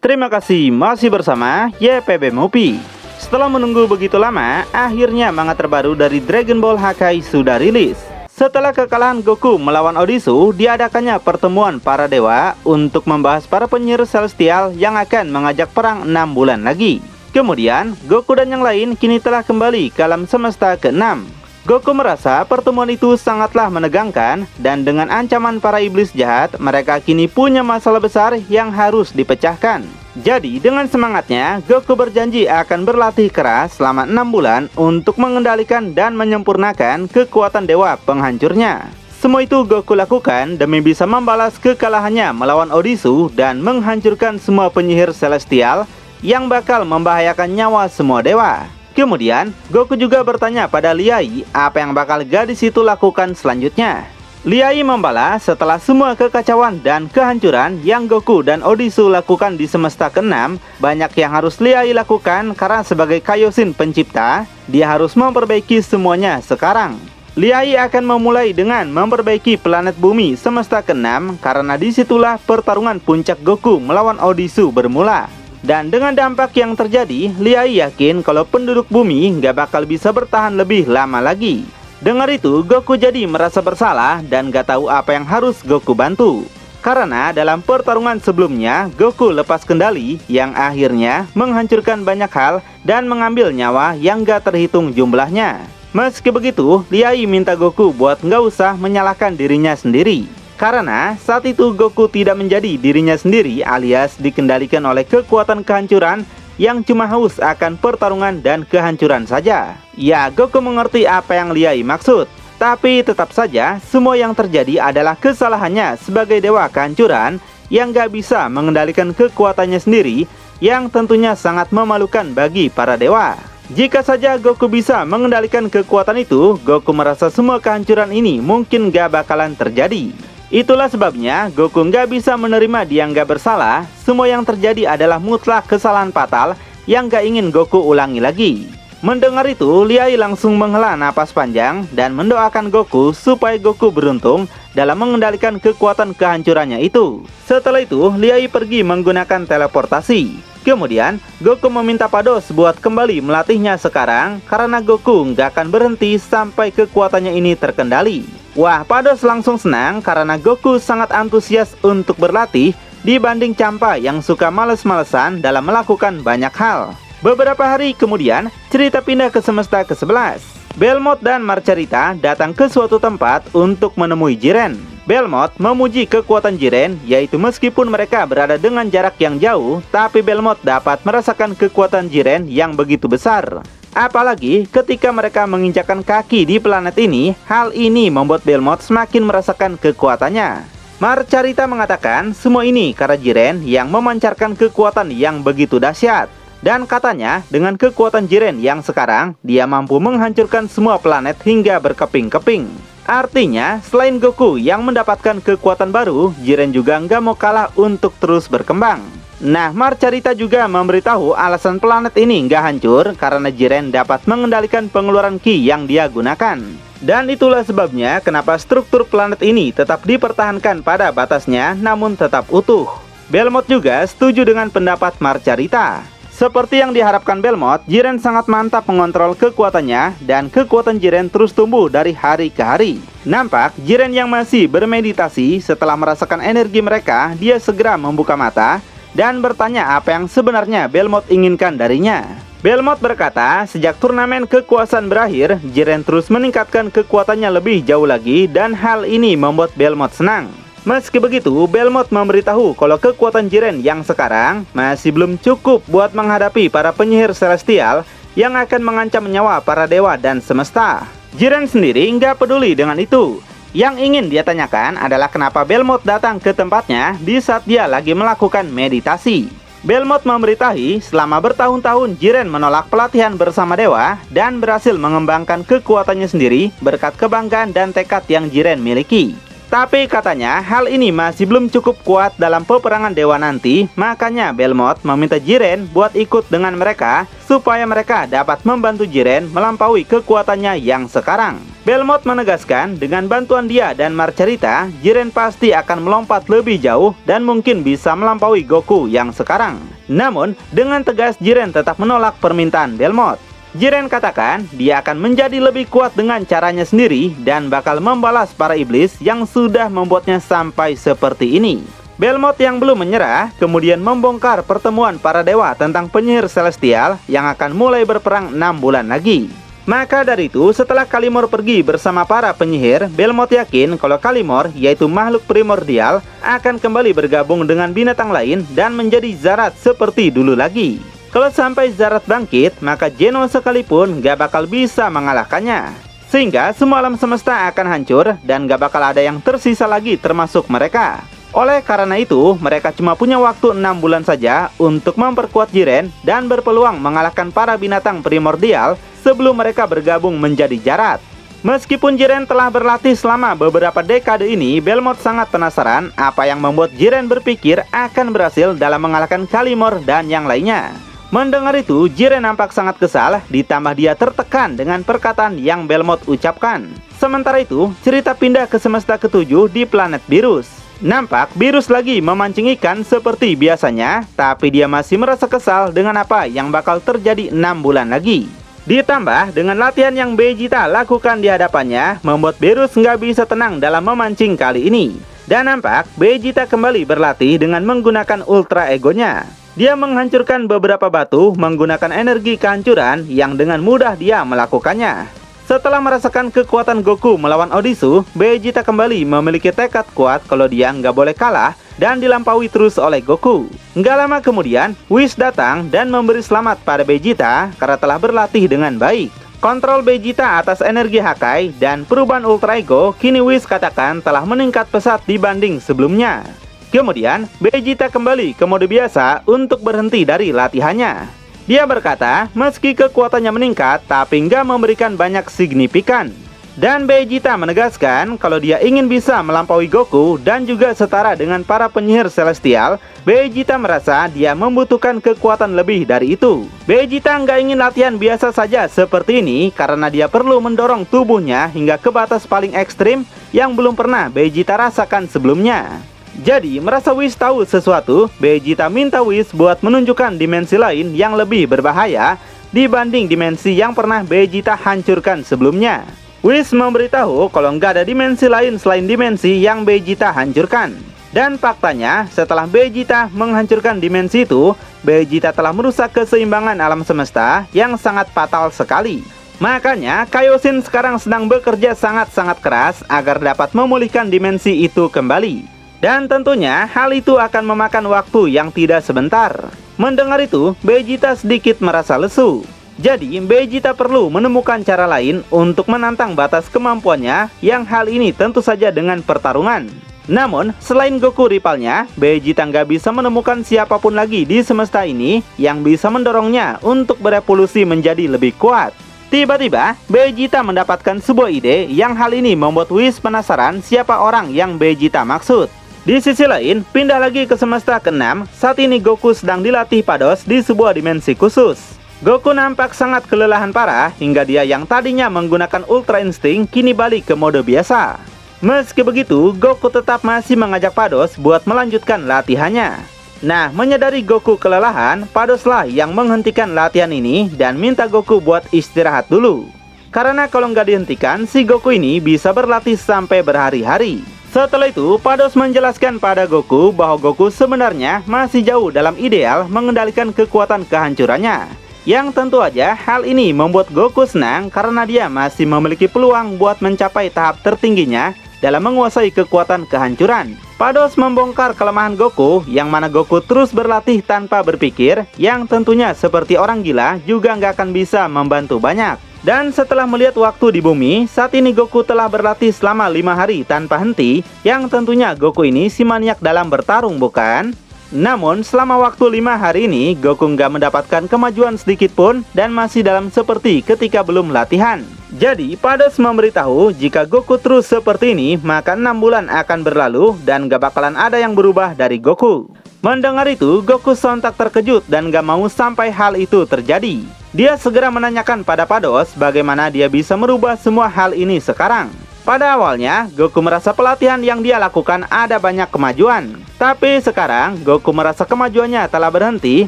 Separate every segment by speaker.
Speaker 1: Terima kasih masih bersama YPB Movie. Setelah menunggu begitu lama, akhirnya manga terbaru dari Dragon Ball Hakai sudah rilis. Setelah kekalahan Goku melawan Odisu, diadakannya pertemuan para dewa untuk membahas para penyihir celestial yang akan mengajak perang 6 bulan lagi. Kemudian, Goku dan yang lain kini telah kembali ke alam semesta ke-6. Goku merasa pertemuan itu sangatlah menegangkan, dan dengan ancaman para iblis jahat, mereka kini punya masalah besar yang harus dipecahkan. Jadi, dengan semangatnya, Goku berjanji akan berlatih keras selama 6 bulan untuk mengendalikan dan menyempurnakan kekuatan dewa penghancurnya. Semua itu Goku lakukan demi bisa membalas kekalahannya melawan Odisu dan menghancurkan semua penyihir celestial yang bakal membahayakan nyawa semua dewa. Kemudian, Goku juga bertanya pada Liai apa yang bakal gadis itu lakukan selanjutnya. Liai membalas setelah semua kekacauan dan kehancuran yang Goku dan Odisu lakukan di semesta ke-6, banyak yang harus Liai lakukan karena sebagai Kaioshin pencipta, dia harus memperbaiki semuanya sekarang. Liai akan memulai dengan memperbaiki planet bumi semesta ke-6 karena disitulah pertarungan puncak Goku melawan Odisu bermula. Dan dengan dampak yang terjadi, Liai yakin kalau penduduk bumi nggak bakal bisa bertahan lebih lama lagi. Dengar itu, Goku jadi merasa bersalah dan gak tahu apa yang harus Goku bantu. Karena dalam pertarungan sebelumnya, Goku lepas kendali yang akhirnya menghancurkan banyak hal dan mengambil nyawa yang gak terhitung jumlahnya. Meski begitu, Liai minta Goku buat nggak usah menyalahkan dirinya sendiri. Karena saat itu Goku tidak menjadi dirinya sendiri alias dikendalikan oleh kekuatan kehancuran yang cuma haus akan pertarungan dan kehancuran saja. Ya, Goku mengerti apa yang Liai maksud. Tapi tetap saja, semua yang terjadi adalah kesalahannya sebagai dewa kehancuran yang gak bisa mengendalikan kekuatannya sendiri, yang tentunya sangat memalukan bagi para dewa. Jika saja Goku bisa mengendalikan kekuatan itu, Goku merasa semua kehancuran ini mungkin gak bakalan terjadi. Itulah sebabnya Goku nggak bisa menerima dia nggak bersalah. Semua yang terjadi adalah mutlak kesalahan fatal yang nggak ingin Goku ulangi lagi. Mendengar itu, Liai langsung menghela napas panjang dan mendoakan Goku supaya Goku beruntung dalam mengendalikan kekuatan kehancurannya itu. Setelah itu, Liai pergi menggunakan teleportasi. Kemudian, Goku meminta Pados buat kembali melatihnya sekarang karena Goku nggak akan berhenti sampai kekuatannya ini terkendali. Wah, Pados langsung senang karena Goku sangat antusias untuk berlatih dibanding Champa yang suka males-malesan dalam melakukan banyak hal. Beberapa hari kemudian, cerita pindah ke semesta ke-11. Belmont dan Marcarita datang ke suatu tempat untuk menemui Jiren. Belmont memuji kekuatan Jiren, yaitu meskipun mereka berada dengan jarak yang jauh, tapi Belmont dapat merasakan kekuatan Jiren yang begitu besar. Apalagi ketika mereka menginjakkan kaki di planet ini, hal ini membuat Belmont semakin merasakan kekuatannya. Marcarita mengatakan semua ini karena Jiren yang memancarkan kekuatan yang begitu dahsyat. Dan katanya dengan kekuatan Jiren yang sekarang, dia mampu menghancurkan semua planet hingga berkeping-keping. Artinya, selain Goku yang mendapatkan kekuatan baru, Jiren juga nggak mau kalah untuk terus berkembang. Nah, Marcarita juga memberitahu alasan planet ini nggak hancur karena Jiren dapat mengendalikan pengeluaran ki yang dia gunakan. Dan itulah sebabnya kenapa struktur planet ini tetap dipertahankan pada batasnya namun tetap utuh. Belmont juga setuju dengan pendapat Marcarita. Seperti yang diharapkan Belmont, Jiren sangat mantap mengontrol kekuatannya dan kekuatan Jiren terus tumbuh dari hari ke hari. Nampak Jiren yang masih bermeditasi setelah merasakan energi mereka, dia segera membuka mata dan bertanya apa yang sebenarnya Belmont inginkan darinya. Belmont berkata, sejak turnamen kekuasaan berakhir, Jiren terus meningkatkan kekuatannya lebih jauh lagi dan hal ini membuat Belmont senang. Meski begitu, Belmont memberitahu kalau kekuatan Jiren yang sekarang masih belum cukup buat menghadapi para penyihir celestial yang akan mengancam nyawa para dewa dan semesta. Jiren sendiri nggak peduli dengan itu. Yang ingin dia tanyakan adalah kenapa Belmont datang ke tempatnya di saat dia lagi melakukan meditasi. Belmont memberitahu selama bertahun-tahun Jiren menolak pelatihan bersama dewa dan berhasil mengembangkan kekuatannya sendiri berkat kebanggaan dan tekad yang Jiren miliki. Tapi katanya hal ini masih belum cukup kuat dalam peperangan dewa nanti, makanya Belmont meminta Jiren buat ikut dengan mereka supaya mereka dapat membantu Jiren melampaui kekuatannya yang sekarang. Belmont menegaskan dengan bantuan dia dan Marcerita, Jiren pasti akan melompat lebih jauh dan mungkin bisa melampaui Goku yang sekarang. Namun, dengan tegas Jiren tetap menolak permintaan Belmont. Jiren katakan dia akan menjadi lebih kuat dengan caranya sendiri dan bakal membalas para iblis yang sudah membuatnya sampai seperti ini. Belmont yang belum menyerah kemudian membongkar pertemuan para dewa tentang penyihir celestial yang akan mulai berperang 6 bulan lagi. Maka dari itu, setelah Kalimor pergi bersama para penyihir, Belmont yakin kalau Kalimor, yaitu makhluk primordial, akan kembali bergabung dengan binatang lain dan menjadi Zarat seperti dulu lagi. Kalau sampai Zarat bangkit, maka Geno sekalipun gak bakal bisa mengalahkannya. Sehingga semua alam semesta akan hancur dan gak bakal ada yang tersisa lagi termasuk mereka. Oleh karena itu, mereka cuma punya waktu 6 bulan saja untuk memperkuat Jiren dan berpeluang mengalahkan para binatang primordial sebelum mereka bergabung menjadi Zarat. Meskipun Jiren telah berlatih selama beberapa dekade ini, Belmont sangat penasaran apa yang membuat Jiren berpikir akan berhasil dalam mengalahkan Kalimor dan yang lainnya. Mendengar itu, Jiren nampak sangat kesal, ditambah dia tertekan dengan perkataan yang Belmont ucapkan. Sementara itu, cerita pindah ke semesta ketujuh di planet Beerus. Nampak Beerus lagi memancing ikan seperti biasanya, tapi dia masih merasa kesal dengan apa yang bakal terjadi 6 bulan lagi. Ditambah dengan latihan yang Vegeta lakukan di hadapannya, membuat Beerus nggak bisa tenang dalam memancing kali ini. Dan nampak Vegeta kembali berlatih dengan menggunakan Ultra Egonya. Dia menghancurkan beberapa batu menggunakan energi kehancuran yang dengan mudah dia melakukannya. Setelah merasakan kekuatan Goku melawan Odisu, Vegeta kembali memiliki tekad kuat kalau dia nggak boleh kalah dan dilampaui terus oleh Goku. Nggak lama kemudian, Whis datang dan memberi selamat pada Vegeta karena telah berlatih dengan baik. Kontrol Vegeta atas energi Hakai dan perubahan Ultra Ego, kini Whis katakan telah meningkat pesat dibanding sebelumnya. Kemudian, Vegeta kembali ke mode biasa untuk berhenti dari latihannya. Dia berkata, meski kekuatannya meningkat, tapi nggak memberikan banyak signifikan. Dan Vegeta menegaskan kalau dia ingin bisa melampaui Goku dan juga setara dengan para penyihir celestial, Vegeta merasa dia membutuhkan kekuatan lebih dari itu. Vegeta nggak ingin latihan biasa saja seperti ini karena dia perlu mendorong tubuhnya hingga ke batas paling ekstrim yang belum pernah Vegeta rasakan sebelumnya. Jadi, merasa Whis tahu sesuatu, Vegeta minta Whis buat menunjukkan dimensi lain yang lebih berbahaya dibanding dimensi yang pernah Vegeta hancurkan sebelumnya. Whis memberitahu kalau nggak ada dimensi lain selain dimensi yang Vegeta hancurkan. Dan faktanya, setelah Vegeta menghancurkan dimensi itu, Vegeta telah merusak keseimbangan alam semesta yang sangat fatal sekali. Makanya, Kaioshin sekarang sedang bekerja sangat-sangat keras agar dapat memulihkan dimensi itu kembali. Dan tentunya hal itu akan memakan waktu yang tidak sebentar. Mendengar itu, Vegeta sedikit merasa lesu. Jadi, Vegeta perlu menemukan cara lain untuk menantang batas kemampuannya, yang hal ini tentu saja dengan pertarungan. Namun, selain Goku rivalnya, Vegeta nggak bisa menemukan siapapun lagi di semesta ini yang bisa mendorongnya untuk berevolusi menjadi lebih kuat. Tiba-tiba, Vegeta mendapatkan sebuah ide yang hal ini membuat Whis penasaran siapa orang yang Vegeta maksud. Di sisi lain, pindah lagi ke semesta ke-6, saat ini Goku sedang dilatih Pados di sebuah dimensi khusus. Goku nampak sangat kelelahan parah hingga dia yang tadinya menggunakan Ultra Instinct kini balik ke mode biasa. Meski begitu, Goku tetap masih mengajak Pados buat melanjutkan latihannya. Nah, menyadari Goku kelelahan, Padoslah yang menghentikan latihan ini dan minta Goku buat istirahat dulu. Karena kalau nggak dihentikan, si Goku ini bisa berlatih sampai berhari-hari. Setelah itu, Pados menjelaskan pada Goku bahwa Goku sebenarnya masih jauh dalam ideal mengendalikan kekuatan kehancurannya. Yang tentu aja hal ini membuat Goku senang karena dia masih memiliki peluang buat mencapai tahap tertingginya dalam menguasai kekuatan kehancuran. Pados membongkar kelemahan Goku yang mana Goku terus berlatih tanpa berpikir, yang tentunya seperti orang gila juga nggak akan bisa membantu banyak. Dan setelah melihat waktu di bumi, saat ini Goku telah berlatih selama 5 hari tanpa henti, yang tentunya Goku ini si maniak dalam bertarung, bukan? Namun, selama waktu 5 hari ini, Goku nggak mendapatkan kemajuan sedikit pun dan masih dalam seperti ketika belum latihan. Jadi, Pados memberitahu jika Goku terus seperti ini, maka 6 bulan akan berlalu dan gak bakalan ada yang berubah dari Goku. Mendengar itu, Goku sontak terkejut dan gak mau sampai hal itu terjadi. Dia segera menanyakan pada Pados bagaimana dia bisa merubah semua hal ini sekarang. Pada awalnya, Goku merasa pelatihan yang dia lakukan ada banyak kemajuan. Tapi sekarang, Goku merasa kemajuannya telah berhenti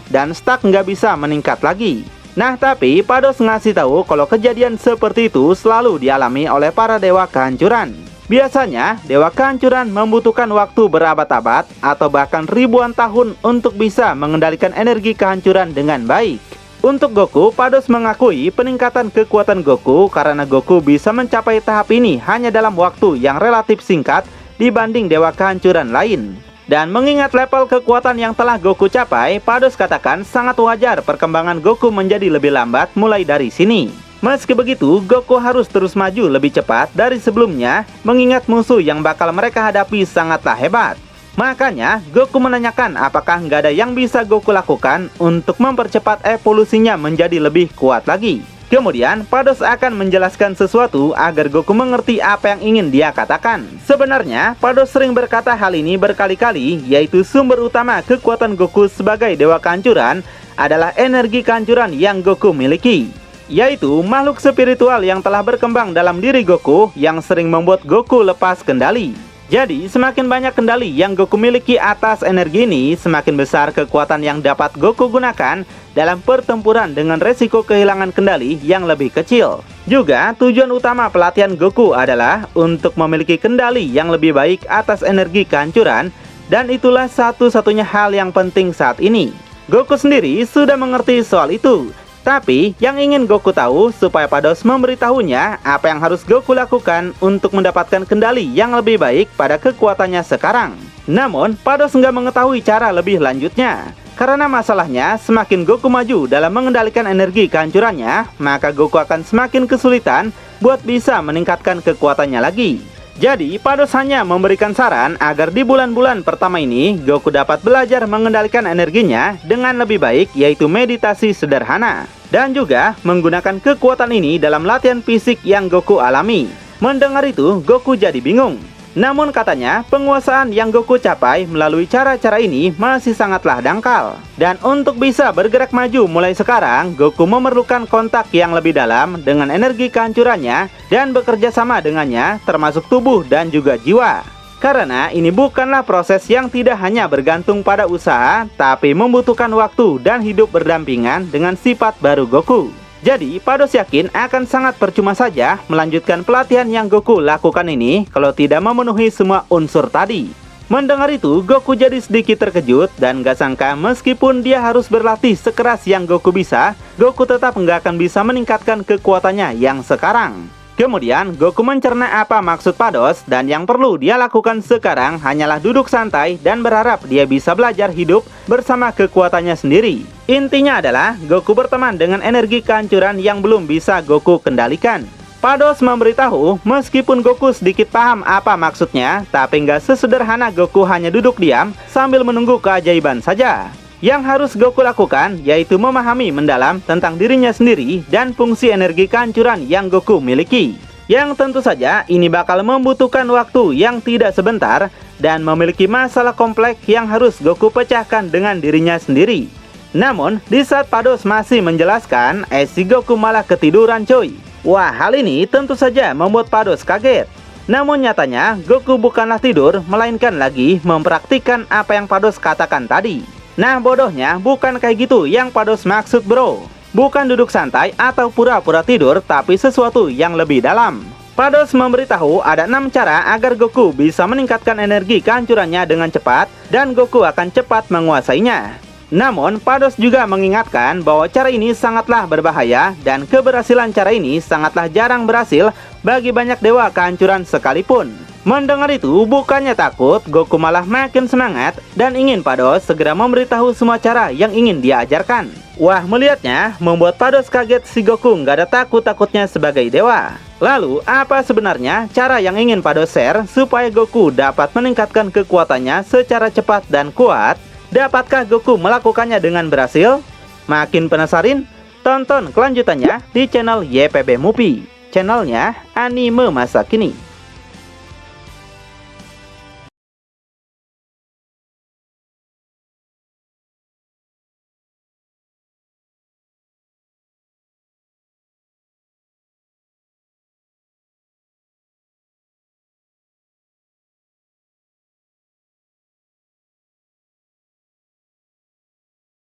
Speaker 1: dan stuck nggak bisa meningkat lagi. Nah, tapi Pados ngasih tahu kalau kejadian seperti itu selalu dialami oleh para dewa kehancuran. Biasanya, dewa kehancuran membutuhkan waktu berabad-abad atau bahkan ribuan tahun untuk bisa mengendalikan energi kehancuran dengan baik. Untuk Goku, Pados mengakui peningkatan kekuatan Goku karena Goku bisa mencapai tahap ini hanya dalam waktu yang relatif singkat dibanding dewa kehancuran lain. Dan mengingat level kekuatan yang telah Goku capai, Pados katakan sangat wajar perkembangan Goku menjadi lebih lambat mulai dari sini. Meski begitu, Goku harus terus maju lebih cepat dari sebelumnya mengingat musuh yang bakal mereka hadapi sangatlah hebat. Makanya, Goku menanyakan apakah nggak ada yang bisa Goku lakukan untuk mempercepat evolusinya menjadi lebih kuat lagi. Kemudian, Pados akan menjelaskan sesuatu agar Goku mengerti apa yang ingin dia katakan. Sebenarnya, Pados sering berkata hal ini berkali-kali, yaitu sumber utama kekuatan Goku sebagai dewa kehancuran adalah energi kehancuran yang Goku miliki, yaitu makhluk spiritual yang telah berkembang dalam diri Goku yang sering membuat Goku lepas kendali. Jadi, semakin banyak kendali yang Goku miliki atas energi ini, semakin besar kekuatan yang dapat Goku gunakan dalam pertempuran dengan resiko kehilangan kendali yang lebih kecil. Juga, tujuan utama pelatihan Goku adalah untuk memiliki kendali yang lebih baik atas energi kehancuran, dan itulah satu-satunya hal yang penting saat ini. Goku sendiri sudah mengerti soal itu. Tapi, yang ingin Goku tahu supaya Pados memberitahunya apa yang harus Goku lakukan untuk mendapatkan kendali yang lebih baik pada kekuatannya sekarang. Namun, Pados nggak mengetahui cara lebih lanjutnya. Karena masalahnya, semakin Goku maju dalam mengendalikan energi kehancurannya, maka Goku akan semakin kesulitan buat bisa meningkatkan kekuatannya lagi. Jadi, Pados hanya memberikan saran agar di bulan-bulan pertama ini, Goku dapat belajar mengendalikan energinya dengan lebih baik, yaitu meditasi sederhana. Dan juga menggunakan kekuatan ini dalam latihan fisik yang Goku alami. Mendengar itu, Goku jadi bingung. Namun katanya, penguasaan yang Goku capai melalui cara-cara ini masih sangatlah dangkal. Dan untuk bisa bergerak maju mulai sekarang, Goku memerlukan kontak yang lebih dalam dengan energi kehancurannya dan bekerja sama dengannya, termasuk tubuh dan juga jiwa. Karena ini bukanlah proses yang tidak hanya bergantung pada usaha, tapi membutuhkan waktu dan hidup berdampingan dengan sifat baru Goku. Jadi, Pados yakin akan sangat percuma saja melanjutkan pelatihan yang Goku lakukan ini kalau tidak memenuhi semua unsur tadi. Mendengar itu, Goku jadi sedikit terkejut dan gak sangka meskipun dia harus berlatih sekeras yang Goku bisa, Goku tetap nggak akan bisa meningkatkan kekuatannya yang sekarang. Kemudian, Goku mencerna apa maksud Pados dan yang perlu dia lakukan sekarang hanyalah duduk santai dan berharap dia bisa belajar hidup bersama kekuatannya sendiri. Intinya adalah Goku berteman dengan energi kehancuran yang belum bisa Goku kendalikan. Pados memberitahu meskipun Goku sedikit paham apa maksudnya, tapi nggak sesederhana Goku hanya duduk diam sambil menunggu keajaiban saja. Yang harus Goku lakukan yaitu memahami mendalam tentang dirinya sendiri dan fungsi energi kehancuran yang Goku miliki. Yang tentu saja ini bakal membutuhkan waktu yang tidak sebentar dan memiliki masalah kompleks yang harus Goku pecahkan dengan dirinya sendiri. Namun, di saat Pados masih menjelaskan, si Goku malah ketiduran coy. Wah, hal ini tentu saja membuat Pados kaget. Namun nyatanya, Goku bukanlah tidur, melainkan lagi mempraktikkan apa yang Pados katakan tadi. Nah, bodohnya bukan kayak gitu yang Pados maksud bro. Bukan duduk santai atau pura-pura tidur, tapi sesuatu yang lebih dalam. Pados memberitahu ada 6 cara agar Goku bisa meningkatkan energi kehancurannya dengan cepat, dan Goku akan cepat menguasainya. Namun, Pados juga mengingatkan bahwa cara ini sangatlah berbahaya, dan keberhasilan cara ini sangatlah jarang berhasil bagi banyak dewa kehancuran sekalipun. Mendengar itu, bukannya takut, Goku malah makin semangat dan ingin Pados segera memberitahu semua cara yang ingin dia ajarkan. Wah, melihatnya membuat Pados kaget si Goku nggak ada takut-takutnya sebagai dewa. Lalu, apa sebenarnya cara yang ingin Pados share supaya Goku dapat meningkatkan kekuatannya secara cepat dan kuat? Dapatkah Goku melakukannya dengan berhasil? Makin penasaran? Tonton kelanjutannya di channel YPB Movie, channelnya anime masa kini.